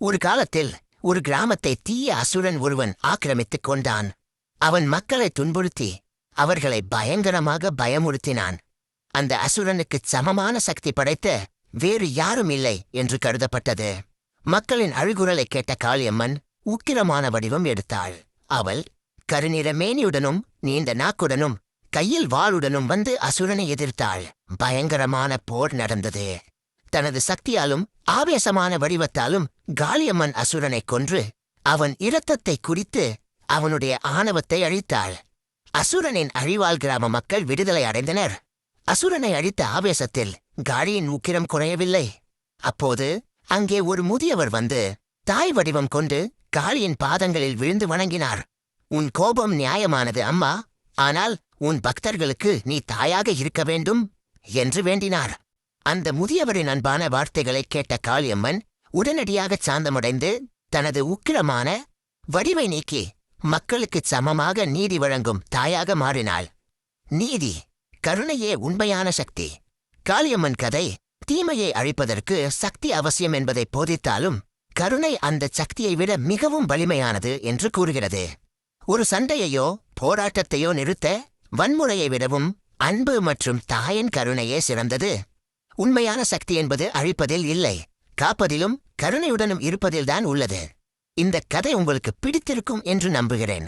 ஒரு காலத்தில் ஒரு கிராமத்தை தீய அசுரன் ஒருவன் ஆக்கிரமித்துக் கொண்டான். அவன் மக்களை துன்புறுத்தி அவர்களை பயங்கரமாக பயமுறுத்தினான். அந்த அசுரனுக்குச் சமமான சக்தி படைத்த வேறு யாரும் இல்லை என்று கருதப்பட்டது. மக்களின் அழுகுரலை கேட்ட காளியம்மன் உக்கிரமான வடிவம் எடுத்தாள். அவள் கருநிற மேனியுடனும் நீண்ட நாக்குடனும் கையில் வாளுடனும் வந்து அசுரனை எதிர்த்தாள். பயங்கரமான போர் நடந்தது. தனது சக்தியாலும் ஆவேசமான வடிவத்தாலும் காளியம்மன் அசுரனைக் கொன்று அவன் இரத்தத்தை குடித்து அவனுடைய ஆணவத்தை அழித்தாள். அசுரனின் அழிவால் கிராம மக்கள் விடுதலை அடைந்தனர். அசுரனை அழித்த ஆவேசத்தில் காளியின் உக்கிரம் குறையவில்லை. அப்போது அங்கே ஒரு முதியவர் வந்து தாய் வடிவம் கொண்டு காளியின் பாதங்களில் விழுந்து வணங்கினார். உன் கோபம் நியாயமானது அம்மா, ஆனால் உன் பக்தர்களுக்கு நீ தாயாக இருக்க வேண்டும் என்று வேண்டினார். அந்த முதியவரின் அன்பான வார்த்தைகளை கேட்ட காளியம்மன் உடனடியாகச் சாந்தமடைந்து தனது உக்கிரமான வடிவை நீக்கி மக்களுக்குச் சமமாக நீதி வழங்கும் தாயாக மாறினாள். நீதி, கருணையே உண்மையான சக்தி. காளியம்மன் கதை தீமையை அழிப்பதற்கு சக்தி அவசியம் என்பதை போதித்தாலும் கருணை அந்த சக்தியை விட மிகவும் வலிமையானது என்று கூறுகிறது. ஒரு சண்டையையோ போராட்டத்தையோ நிறுத்த வன்முறையை விடவும் அன்பு மற்றும் தாயின் கருணையே சிறந்தது. உண்மையான சக்தி என்பது அழிப்பதில் இல்லை, காப்பதிலும் கருணையுடனும் இருப்பதில்தான் உள்ளது. இந்த கதை உங்களுக்கு பிடித்திருக்கும் என்று நம்புகிறேன்.